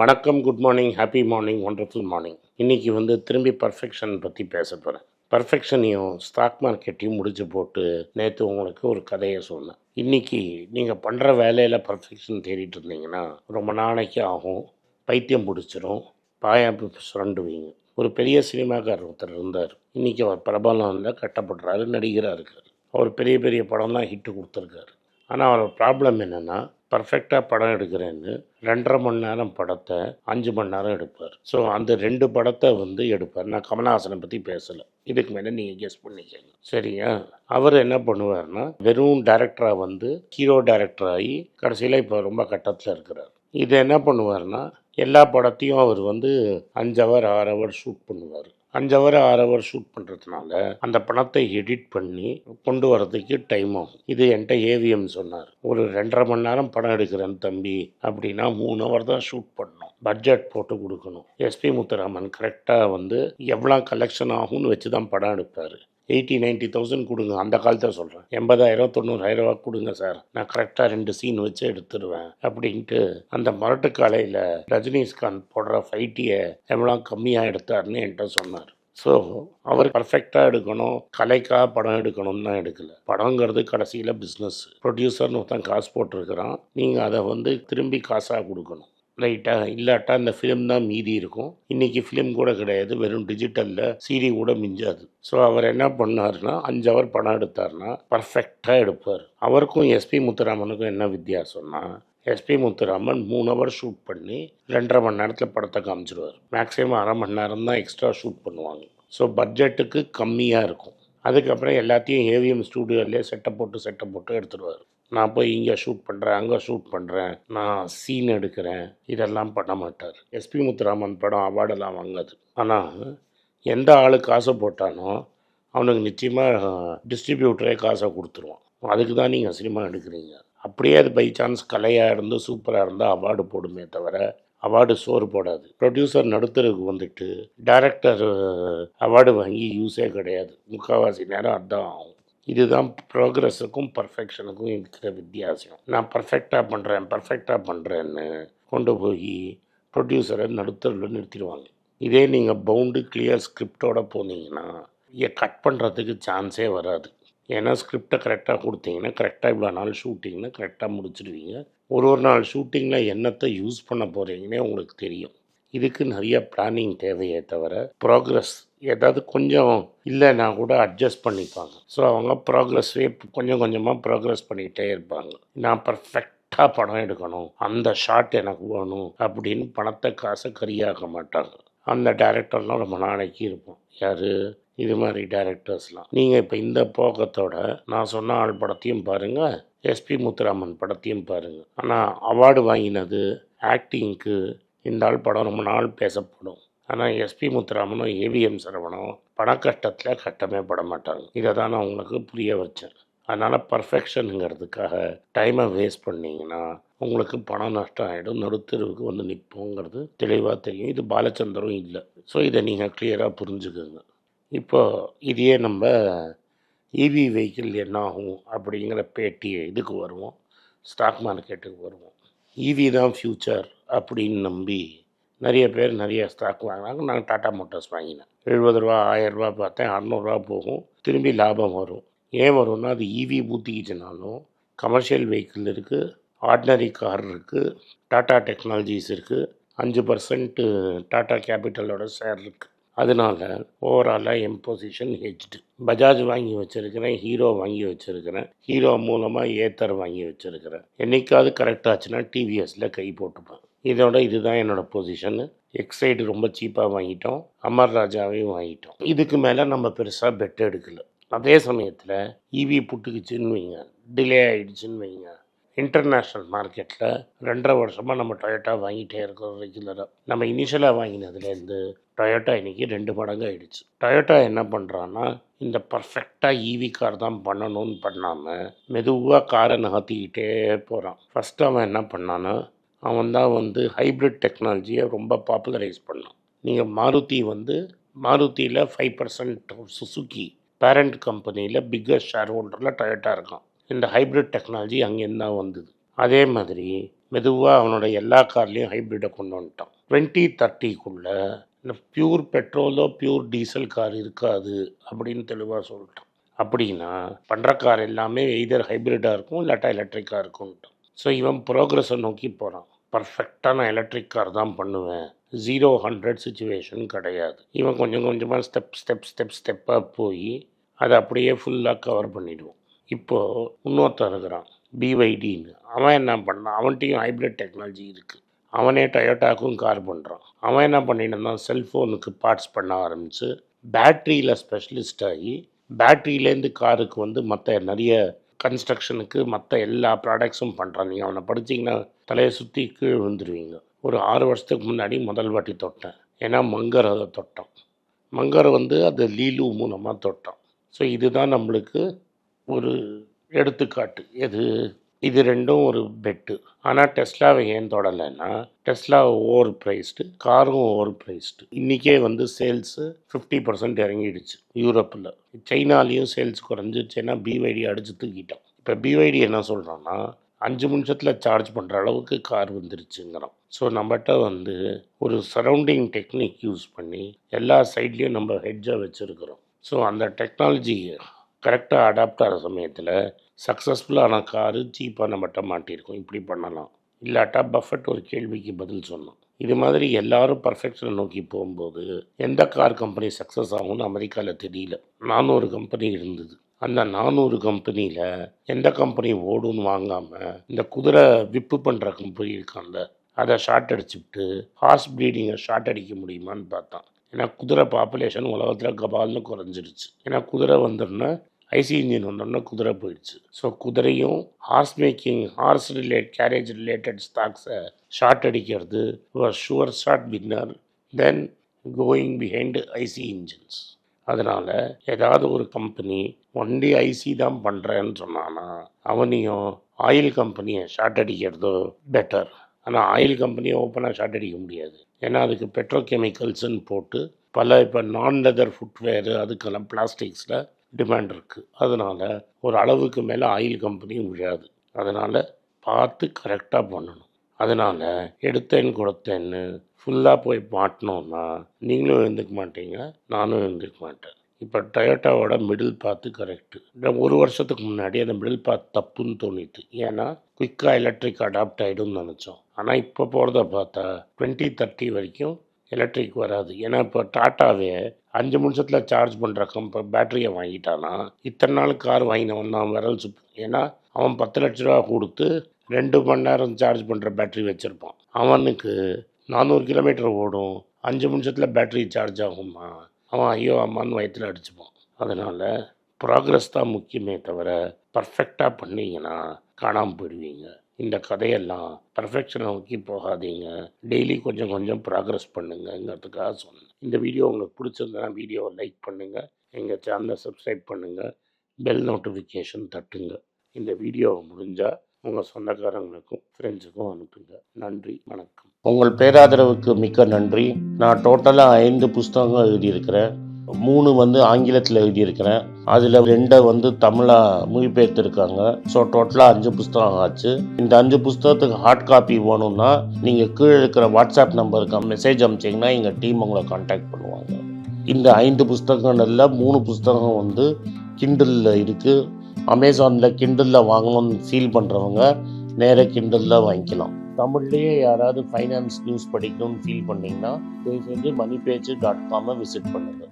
வணக்கம், good morning, happy morning, wonderful morning. இன்றைக்கி திரும்பி பர்ஃபெக்ஷன் பற்றி பேச போகிறேன். பர்ஃபெக்ஷனையும் ஸ்டாக் மார்க்கெட்டையும் முடிச்சு போட்டு நேற்று உங்களுக்கு ஒரு கதையை சொன்னேன். இன்றைக்கி நீங்கள் பண்ணுற வேலையில் பர்ஃபெக்ஷன் தேடிட்டு இருந்தீங்கன்னா ரொம்ப நாளைக்கு ஆகும், பைத்தியம் பிடிச்சிரும், பாயாப்பு சுரண்டுவீங்க. ஒரு பெரிய சினிமாக்காரர் ஒருத்தர் இருந்தார். இன்றைக்கி அவர் பிரபலம் இல்லை, கட்டப்படுறாரு, நடிகராக இருக்கார். அவர் பெரிய பெரிய படம்லாம் ஹிட்டு கொடுத்துருக்காரு. ஆனால் அவரோட ப்ராப்ளம் என்னென்னா, பர்ஃபெக்டாக படம் எடுக்கிறேன்னு 2.5 மணி நேரம் படத்தை 5 மணி நேரம் எடுப்பார். ஸோ அந்த 2 படத்தை எடுப்பார். நான் கமலஹாசனை பற்றி பேசலை, இதுக்கு மேலே நீங்கள் கெஸ் பண்ணிக்கங்க, சரியா? அவர் என்ன பண்ணுவார்னா, வெறும் டைரக்டராக ஹீரோ டைரக்டர் ஆகி கடைசியில் இப்போ ரொம்ப கட்டத்தில் இருக்கிறார். இது என்ன பண்ணுவார்னா, எல்லா படத்தையும் அவர் 5 ஹவர் 6 ஹவர் ஷூட் பண்ணுவார். 5 ஹவர் 6 ஹவர் ஷூட் பண்ணுறதுனால அந்த படத்தை எடிட் பண்ணி கொண்டு வரதுக்கு டைம் ஆகும். இது என்கிட்ட ஏவிஎம் சொன்னார். ஒரு 2.5 மணி நேரம் படம் எடுக்கிறேன் தம்பி அப்படின்னா 3 ஹவர் தான் ஷூட் பண்ணணும், பட்ஜெட் போட்டு கொடுக்கணும். எஸ்பி முத்துராமன் கரெக்டாக எவ்வளோ கலெக்ஷன் ஆகும்னு வச்சு தான் படம் எடுப்பார். 80,000-90,000 கொடுங்க, அந்த காலத்தை சொல்கிறேன். 80,000-90,000 கொடுங்க சார், நான் கரெக்டாக 2 சீன் வச்சு எடுத்துருவேன் அப்படின்ட்டு அந்த மரட்டுக்காலையில் ரஜினிகாந்த் போடுற ஃபைட்டியை எவ்வளோ கம்மியாக எடுத்தார்னு என்கிட்ட சொன்னார். ஸோ அவர் பர்ஃபெக்டாக எடுக்கணும், கலைக்காக படம் எடுக்கணும்னு தான் எடுக்கலை. படங்கிறது கடைசியில் பிஸ்னஸ். ப்ரொடியூசர்னு ஒருத்தன் காசு போட்டிருக்கிறான், நீங்கள் அதை திரும்பி காசாக கொடுக்கணும். ரைட்டாக இல்லாட்டா இந்த ஃபிலிம் தான் மீதி இருக்கும். இன்றைக்கி ஃபிலிம் கூட கிடையாது, வெறும் டிஜிட்டலில் சிடி கூட மிஞ்சாது. ஸோ அவர் என்ன பண்ணார்னா, 5 ஹவர் படம் எடுத்தார்னா பர்ஃபெக்டாக எடுப்பார். அவருக்கும் எஸ்பி முத்துராமனுக்கும் என்ன வித்தியாசம்னா, எஸ்பி முத்துராமன் 3 ஹவர் ஷூட் பண்ணி 2.5 மணி நேரத்தில் படத்தை காமிச்சிருவார். மேக்ஸிமம் அரை மணி நேரம் தான் எக்ஸ்ட்ரா ஷூட் பண்ணுவாங்க. ஸோ பட்ஜெட்டுக்கு கம்மியாக இருக்கும். அதுக்கப்புறம் எல்லாத்தையும் ஏவிஎம் ஸ்டூடியோலேயே செட்டப் போட்டு எடுத்துடுவார். நான் போய் இங்கே ஷூட் பண்ணுறேன், அங்கே ஷூட் பண்ணுறேன், நான் சீன் எடுக்கிறேன், இதெல்லாம் பண்ண மாட்டார். எஸ்பி முத்துராமன் படம் அவார்டெல்லாம் வாங்காது. ஆனால் எந்த ஆளு காசை போட்டானோ அவனுக்கு நிச்சயமாக டிஸ்ட்ரிபியூட்டரே காசை கொடுத்துருவான். அதுக்கு தான் நீங்கள் சினிமா எடுக்கிறீங்க. அப்படியே அது பை சான்ஸ் கலையாக இருந்து சூப்பராக இருந்தால் அவார்டு போடுமே தவிர அவார்டு சோறு போடாது. ப்ரொடியூசர் நடுத்தருக்கு டைரக்டர் அவார்டு வாங்கி யூஸே கிடையாது. முக்கால்வாசி நேரம் அதுதான் ஆகும். இதுதான் ப்ரோக்ரஸுக்கும் பர்ஃபெக்ஷனுக்கும் இருக்கிற வித்தியாசம். நான் பர்ஃபெக்டாக பண்ணுறேன்னு கொண்டு போய் ப்ரொடியூசரை நடுத்தரில் நிறுத்திடுவாங்க. இதே நீங்கள் பவுண்டு கிளியர் ஸ்கிரிப்டோடு போனீங்கன்னா கட் பண்ணுறதுக்கு சான்ஸே வராது. ஏன்னா ஸ்கிரிப்டை கரெக்டாக கொடுத்தீங்கன்னா கரெக்டாக இவ்வளோ நாள் ஷூட்டிங்னா கரெக்டாக முடிச்சிடுவீங்க. ஒரு நாள் ஷூட்டிங்கில் என்னத்தை யூஸ் பண்ண போகிறீங்கன்னே உங்களுக்கு தெரியும். இதுக்கு நிறைய பிளானிங் தேவையே தவிர ப்ராக்ரஸ் ஏதாவது கொஞ்சம் இல்லைன்னா கூட அட்ஜஸ்ட் பண்ணிப்பாங்க. ஸோ அவங்க ப்ராக்ரஸ்வே கொஞ்சம் கொஞ்சமாக ப்ராக்ரஸ் பண்ணிகிட்டே இருப்பாங்க. நான் பர்ஃபெக்டாக படம் எடுக்கணும், அந்த ஷாட் எனக்கு வேணும் அப்படின்னு பணத்தை காசை கரியாக்க மாட்டாங்க. அந்த டைரக்டர்லாம் ரொம்ப நாளைக்கு இருப்போம். யார் இது மாதிரி டைரக்டர்ஸ்லாம். நீங்கள் இப்போ இந்த போக்கத்தோட நான் சொன்ன ஆள் படத்தையும் பாருங்கள், எஸ்பி முத்துராமன் படத்தையும் பாருங்கள். ஆனால் அவார்டு வாங்கினது ஆக்டிங்க்கு இந்த ஆள் படம் ரொம்ப நாள் பேசப்படும். ஆனால் எஸ்பி முத்துராமனும் ஏவிஎம் சரவணும் பணக்கஷ்டத்தில் கட்டமே பட மாட்டாங்க. இதை தான் நான் உங்களுக்கு புரிய வச்சேன். அதனால் பர்ஃபெக்ஷனுங்கிறதுக்காக டைமை வேஸ்ட் பண்ணிங்கன்னா உங்களுக்கு பணம் நஷ்டம் ஆகிடும், நடுத்தருவுக்கு நிற்போங்கிறது தெளிவாக தெரியும். இது பாலச்சந்தரும் இல்லை. ஸோ இதை நீங்கள் கிளியராக புரிஞ்சுக்கோங்க. இப்போது இதையே நம்ம இவி வெஹிக்கிள் என்ன ஆகும் அப்படிங்கிற இதுக்கு வருவோம், ஸ்டாக் மார்க்கெட்டுக்கு வருவோம். இவி தான் ஃப்யூச்சர் அப்படின்னு நம்பி நிறைய பேர் நிறைய ஸ்டாக் வாங்கினாங்க. நாங்கள் டாட்டா மோட்டார்ஸ் வாங்கினேன். 70 ரூபா 1000 ரூபா பார்த்தேன், 600 போகும், திரும்பி லாபம் வரும். ஏன் வரும்னா அது இவி ஊற்றிக்கிச்சுனாலும் கமர்ஷியல் வெஹிக்கிள் இருக்குது, ஆர்டினரி கார் இருக்குது, டாட்டா டெக்னாலஜிஸ் இருக்குது, 5% டாட்டா கேபிட்டலோட ஷேர் இருக்குது. அதனால ஓவராலாக என் பொசிஷன் ஹெட்ஜ்டு. பஜாஜ் வாங்கி வச்சுருக்கிறேன், ஹீரோ வாங்கி வச்சுருக்கிறேன், ஹீரோ மூலமாக ஏத்தர் வாங்கி வச்சுருக்கிறேன். என்றைக்காவது கரெக்டாச்சுன்னா டிவிஎஸில் கை போட்டுப்பேன். இதுதான் என்னோடய பொசிஷனு. எக்ஸைடு ரொம்ப சீப்பாக வாங்கிட்டோம், அமர் ராஜாவையும் வாங்கிட்டோம். இதுக்கு மேலே நம்ம பெருசாக பெட் எடுக்கலை. அதே சமயத்தில் இவி புட்டுக்குச்சுன்னு வைங்க, டிலே ஆகிடுச்சின்னு வைங்க, இன்டர்நேஷ்னல் மார்க்கெட்டில் 2.5 வருஷமாக நம்ம டொயோட்டா வாங்கிட்டே இருக்கோம் ரெகுலராக. நம்ம இனிஷியலாக வாங்கினதுலேருந்து டொயோட்டா இன்றைக்கி 2 மடங்கு ஆகிடுச்சு. டொயோட்டா என்ன பண்ணுறான்னா, இந்த பர்ஃபெக்டாக இவி கார் தான் பண்ணணும்னு பண்ணாமல் மெதுவாக காரை நகர்த்திக்கிட்டே போகிறான். ஃபஸ்ட்டு அவன் என்ன பண்ணான்னா, அவன் தான் ஹைப்ரிட் டெக்னாலஜியை ரொம்ப பாப்புலரைஸ் பண்ணான். நீங்கள் மாருதியில் 5% சுசுகி பேரண்ட் கம்பெனியில் பிக்கஸ்ட் ஷேர் ஹோல்டரில் டொயோட்டா இருக்கான். இந்த ஹைப்ரிட் டெக்னாலஜி அங்கேருந்து தான் வந்தது. அதே மாதிரி மெதுவாக அவனோட எல்லா கார்லேயும் ஹைப்ரிட்டை கொண்டு வந்துட்டான். 2030க்குள்ளே இந்த பியூர் பெட்ரோலோ பியூர் டீசல் கார் இருக்காது அப்படின்னு தெளிவாக சொல்லிட்டான். அப்படின்னா பண்ணுற கார் எல்லாமே எய்தர் ஹைப்ரிட்டாக இருக்கும் இல்லாட்டா எலக்ட்ரிக்காக இருக்கும்ட்டான். ஸோ இவன் ப்ரோக்ரஸை நோக்கி போகிறான். பர்ஃபெக்டாக நான் எலக்ட்ரிக் கார் தான் பண்ணுவேன், 0-100 சுச்சுவேஷன் கிடையாது. இவன் கொஞ்சம் கொஞ்சமாக ஸ்டெப்பாக போய் அதை அப்படியே ஃபுல்லாக கவர் பண்ணிடுவோம். இப்போது இன்னொருத்தன் இருக்கிறான் பிவைடின்னு. அவன் என்ன பண்ணான், அவன்கிட்டையும் ஹைப்ரிட் டெக்னாலஜி இருக்குது. அவனே டொயோட்டாக்கும் கார் பண்ணுறான். அவன் என்ன பண்ணிட்டு செல்ஃபோனுக்கு பார்ட்ஸ் பண்ண ஆரம்பித்து பேட்ரியில் ஸ்பெஷலிஸ்ட் ஆகி பேட்ரியிலேருந்து காருக்கு வந்து மற்ற நிறைய கன்ஸ்ட்ரக்ஷனுக்கு மற்ற எல்லா ப்ராடக்ட்ஸும் பண்ணுறான். நீங்கள் அவனை படிச்சிங்கன்னா தலையை சுற்றி கீழே விழுந்துருவீங்க. ஒரு 6 வருஷத்துக்கு முன்னாடி முதல் வாட்டி தொட்டேன். ஏன்னா மங்கர் அதை தொட்டான். மங்கர் வந்து அது லீலு மூலமாக தொட்டான். ஸோ இதுதான் நம்மளுக்கு ஒரு எடுத்துக்காட்டு. இது ரெண்டும் ஒரு பெட்டு. ஆனால் டெஸ்லாவை ஏன் தொடலைன்னா டெஸ்லா ஓவர் ப்ரைஸ்டு, காரும் ஓவர் ப்ரைஸ்டு. இன்றைக்கே வந்து சேல்ஸு 50% இறங்கிடுச்சு யூரோப்பில். சைனாலேயும் சேல்ஸ் குறைஞ்சிச்சுன்னா பிவைடி அடித்து தூக்கிட்டான். இப்போ பிவைடி என்ன சொல்கிறான்னா 5 நிமிஷத்தில் சார்ஜ் பண்ணுற அளவுக்கு கார் வந்துருச்சுங்கிறோம். ஸோ நம்மகிட்ட வந்து ஒரு சரௌண்டிங் டெக்னிக் யூஸ் பண்ணி எல்லா சைட்லேயும் நம்ம ஹெட்ஜை வச்சுருக்கிறோம். ஸோ அந்த டெக்னாலஜி கரெக்டாக அடாப்ட் ஆகிற சமயத்தில் சக்ஸஸ்ஃபுல்லான காரு சீப்பாக நம்மகிட்ட மாட்டியிருக்கோம். இப்படி பண்ணலாம். இல்லாட்டா பஃபெட் ஒரு கேள்விக்கு பதில் சொன்னோம். இது மாதிரி எல்லாரும் பர்ஃபெக்ஷனை நோக்கி போகும்போது எந்த கார் கம்பெனி சக்ஸஸ் ஆகும்னு அமெரிக்காவில் தெரியல. 400 கம்பெனி இருந்தது. அந்த 400 கம்பெனியில் எந்த கம்பெனி ஓடுன்னு வாங்காமல் இந்த குதிரை விப்பு பண்ணுற கம்பெனி இருக்கான்ல, அதை ஷார்ட் அடிச்சுவிட்டு ஹார்ஸ் ப்ரீடிங்கை ஷார்ட் அடிக்க முடியுமான்னு பார்த்தான். ஏன்னா குதிரை பாப்புலேஷன் உலகத்தில் கபால்னு குறைஞ்சிருச்சு. ஏன்னா குதிரை வந்துடுன்னா ஐசி இன்ஜின் வந்தோடனே குதிரை போயிடுச்சு. ஸோ குதிரையும் ஹார்ஸ் கேரேஜ் ரிலேட்டட் ஸ்டாக்ஸை ஷார்ட் அடிக்கிறது ஷுவர் ஷார்ட் வின்னர் தென் கோயிங் பிஹைண்ட் ஐசி இன்ஜின்ஸ். அதனால் ஏதாவது ஒரு கம்பெனி ஒன்லி ஐசி தான் பண்ணுறேன்னு சொன்னான்னா அவனையும் ஆயில் கம்பெனியை ஷார்ட் அடிக்கிறதோ பெட்டர். ஆனால் ஆயில் கம்பெனியை ஓப்பனாக ஷார்ட் அடிக்க முடியாது. ஏன்னா அதுக்கு பெட்ரோகெமிக்கல்ஸ்ன்னு போட்டு பல இப்போ நான் லெதர் ஃபுட்வேரு அதுக்கெல்லாம் பிளாஸ்டிக்ஸில் டிமாண்ட் இருக்குது. அதனால் ஒரு அளவுக்கு மேலே ஆயில் கம்பெனியும் விழாது. அதனால் பார்த்து கரெக்டாக பண்ணணும். அதனால் எடுத்தேன்னு கொடுத்தேன்னு ஃபுல்லாக போய் மாட்டினோன்னா நீங்களும் எழுந்துக்க மாட்டீங்க, நானும் எழுந்துக்க மாட்டேன். இப்போ டொயோட்டாவோட மிடில் பாத்து கரெக்டு. இந்த 1 வருஷத்துக்கு முன்னாடி அந்த மிடில் பாத் தப்புன்னு தோணிட்டு, ஏன்னா குயிக்காக எலக்ட்ரிக் அடாப்ட் ஆகிடும்னு நினச்சோம். ஆனால் இப்போ போகிறத பார்த்தா 2030 வரைக்கும் எலக்ட்ரிக் வராது. ஏன்னா இப்போ டாட்டாவே 5 நிமிஷத்தில் சார்ஜ் பண்ணுற பேட்டரியை வாங்கிட்டானா இத்தனை நாள் கார் வாங்கினவன் தான் விரல் சுப்பு. ஏன்னா அவன் 10 லட்ச ரூபா கொடுத்து 2 மணி நேரம் சார்ஜ் பண்ணுற பேட்டரி வச்சுருப்பான். அவனுக்கு 400 கிலோமீட்டர் ஓடும், 5 நிமிஷத்தில் பேட்டரி சார்ஜ் ஆகுமா, அவன் ஐயோ அம்மான்னு வயிற்றில் அடிச்சுப்பான். அதனால் ப்ராக்ரஸ் தான் முக்கியமே தவிர பர்ஃபெக்டாக பண்ணிங்கன்னா காணாமல் போயிடுவீங்க. இந்த கதையெல்லாம் பர்ஃபெக்ஷனை நோக்கி போகாதீங்க, டெய்லி கொஞ்சம் கொஞ்சம் ப்ராக்ரஸ் பண்ணுங்கங்கிறதுக்காக சொன்னேன். இந்த வீடியோ உங்களுக்கு பிடிச்சிருந்தனா வீடியோவை லைக் பண்ணுங்கள், எங்கள் சேனலை சப்ஸ்கிரைப் பண்ணுங்கள், பெல் நோட்டிஃபிகேஷன் தட்டுங்க. இந்த வீடியோவை முடிஞ்சால் உங்கள் சொந்தக்காரங்களுக்கும் ஃப்ரெண்ட்ஸுக்கும் அனுப்புங்க. நன்றி, வணக்கம். உங்கள் பேராதரவுக்கு மிக்க நன்றி. நான் டோட்டலாக 5 புஸ்தகங்கள் எழுதியிருக்கிறேன். 3 வந்து ஆங்கிலத்தில் எழுதியிருக்கிறேன். அதில் 2 தமிழாக மொழிபெயர்த்துருக்காங்க. ஸோ டோட்டலாக 5 புஸ்தகம் ஆச்சு. இந்த 5 புஸ்தகத்துக்கு ஹார்ட் காப்பி வேணும்னா நீங்கள் கீழே இருக்கிற வாட்ஸ்அப் நம்பருக்கு மெசேஜ் அனுப்பிச்சிங்கன்னா எங்கள் டீம் உங்களை கான்டாக்ட் பண்ணுவாங்க. இந்த 5 புஸ்தகங்களில் 3 புஸ்தகம் கிண்டலில் இருக்குது. அமேசானில் கிண்டலில் வாங்கணும்னு ஃபீல் பண்ணுறவங்க நேராக கிண்டலில் வாங்கிக்கலாம். தமிழ்லேயே யாராவது ஃபைனான்ஸ் நியூஸ் படிக்கணும்னு ஃபீல் பண்ணிங்கன்னா தயவு செஞ்சு moneypage.com விசிட் பண்ணுங்கள்.